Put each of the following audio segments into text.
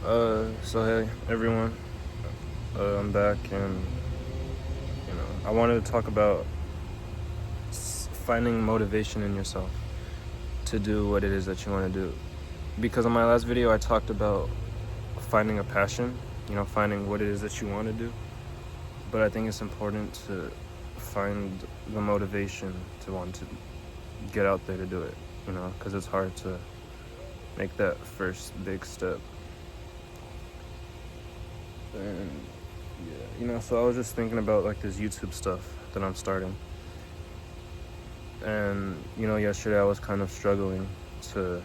So hey everyone, I'm back, and I wanted to talk about finding motivation in yourself to do what it is that you want to do. Because in my last video, I talked about finding a passion, finding what it is that you want to do. But I think it's important to find the motivation to want to get out there to do it, because it's hard to make that first big step. And yeah, so I was just thinking about like this YouTube stuff that I'm starting. And yesterday I was kind of struggling to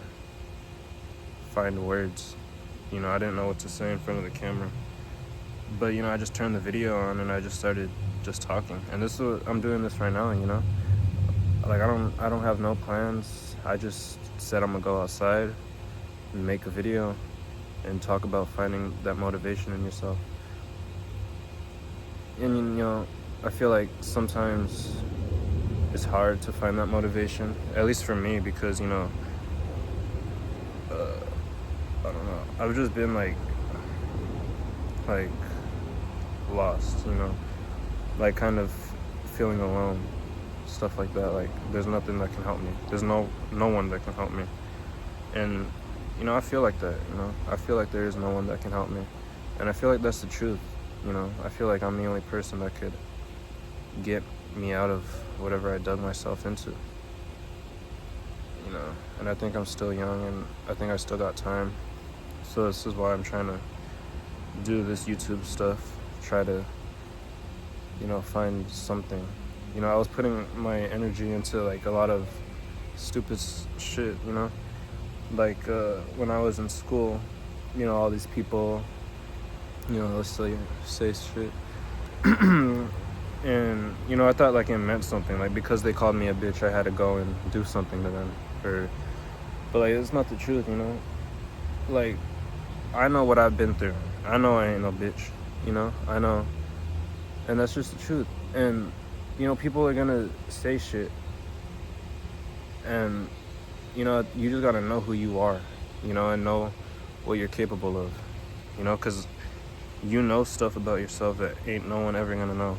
find words. I didn't know what to say in front of the camera. But I just turned the video on and I just started just talking. And this is what I'm doing this right now, Like I don't have no plans. I just said I'm gonna go outside and make a video and talk about finding that motivation in yourself. And I feel like sometimes it's hard to find that motivation, at least for me, because I don't know, I've just been like lost, like kind of feeling alone, stuff like that. Like there's nothing that can help me. There's no one that can help me. And I feel like that. I feel like there is no one that can help me, and I feel like that's the truth. I feel like I'm the only person that could get me out of whatever I dug myself into. And I think I'm still young, and I think I still got time. So this is why I'm trying to do this YouTube stuff, try to find something. I was putting my energy into like a lot of stupid shit, like when I was in school, all these people, let's say shit. And I thought like it meant something, like because they called me a bitch I had to go and do something to them. But like it's not the truth. Like I know what I've been through. I know I ain't no bitch. I know, and that's just the truth. And people are gonna say shit, and you just gotta know who you are, and know what you're capable of, because stuff about yourself that ain't no one ever gonna know.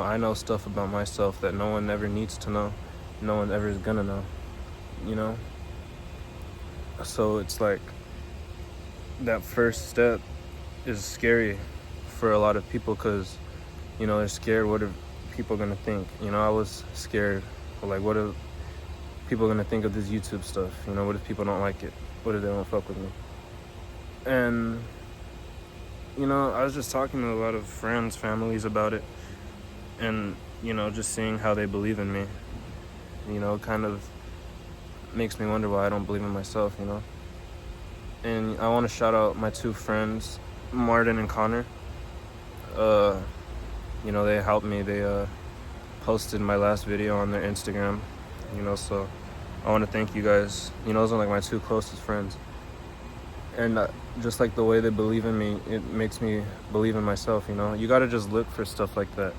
I know stuff about myself that no one ever needs to know, no one ever is gonna know, so it's like that first step is scary for a lot of people, because they're scared. What are people gonna think? I was scared, like what are people gonna think of this YouTube stuff? What if people don't like it? What if they don't fuck with me? And I was just talking to a lot of friends, families about it, and just seeing how they believe in me, kind of makes me wonder why I don't believe in myself. And I want to shout out my two friends, Martin and Connor. They helped me. They posted my last video on their Instagram, so I want to thank you guys. Those are like my two closest friends. And just like the way they believe in me, it makes me believe in myself. You got to just look for stuff like that.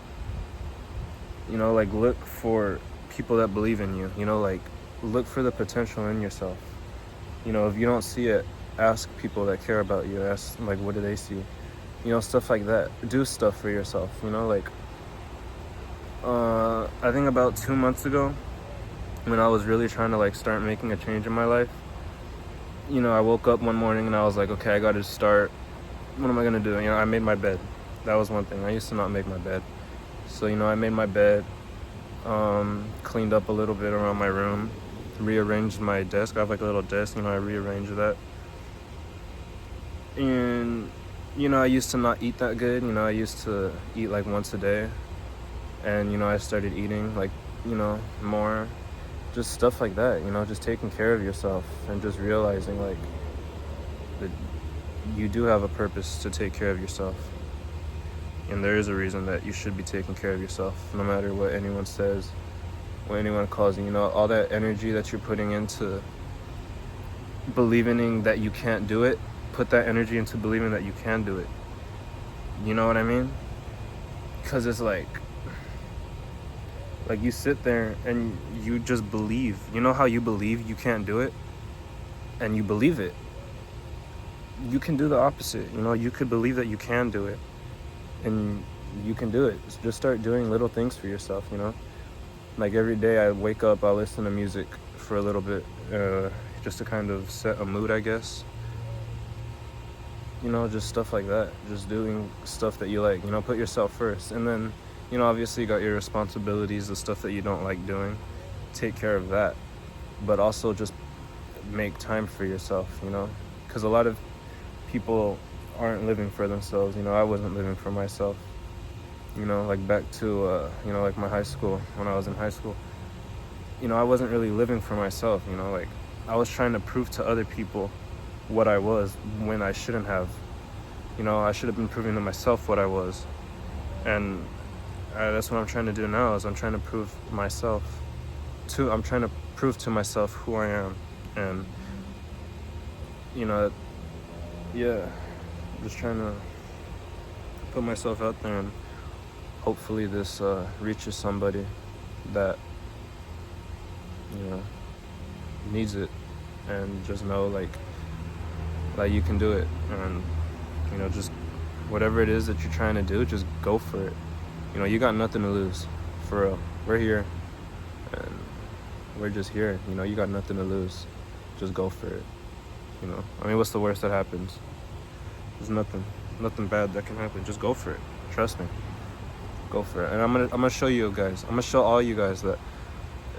Like look for people that believe in you, like look for the potential in yourself. If you don't see it, ask people that care about you. Ask, like, what do they see? Stuff like that. Do stuff for yourself, like, I think about 2 months ago, when I was really trying to, like, start making a change in my life, I woke up one morning and I was like, okay, I got to start. What am I going to do? I made my bed. That was one thing. I used to not make my bed. So, I made my bed, cleaned up a little bit around my room, rearranged my desk. I have like a little desk, I rearranged that. And I used to not eat that good. I used to eat like once a day, and I started eating like more, just stuff like that. Just taking care of yourself and just realizing like that you do have a purpose to take care of yourself, and there is a reason that you should be taking care of yourself, no matter what anyone says, what anyone calls you. All that energy that you're putting into believing that you can't do it, put that energy into believing that you can do it. You know what I mean? Because it's like you sit there and you just believe. How you believe you can't do it, and you believe it. you can do the opposite. You know, you could believe that you can do it, and you can do it. Just start doing little things for yourself, you know? Like every day I wake up, I listen to music for a little bit, just to kind of set a mood, I guess. You know, just stuff like that. Just doing stuff that you like, you know, put yourself first. And then, you know, obviously you got your responsibilities, the stuff that you don't like doing. Take care of that. But also just make time for yourself, you know? Because a lot of people aren't living for themselves. You know, I wasn't living for myself. You know, like back to, you know, like my high school, when I was in high school. You know, I wasn't really living for myself, you know? Like, I was trying to prove to other people what I was when I shouldn't have. You know, I should have been proving to myself what I was. And that's what I'm trying to do now, is I'm trying to prove I'm trying to prove to myself who I am. And, you know, yeah, I'm just trying to put myself out there, and hopefully this reaches somebody that, you know, needs it, and just know like you can do it. And, you know, just whatever it is that you're trying to do, just go for it. You know, you got nothing to lose, for real. We're here, and we're just here. You know, you got nothing to lose. Just go for it. You know, I mean, what's the worst that happens? There's nothing bad that can happen. Just go for it. Trust me. Go for it. And I'm gonna show you guys. I'm gonna show all you guys that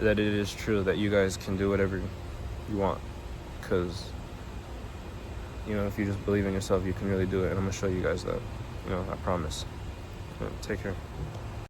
it is true, that you guys can do whatever you want. Cause, you know, if you just believe in yourself, you can really do it. And I'm gonna show you guys that. You know, I promise. Yeah, take care.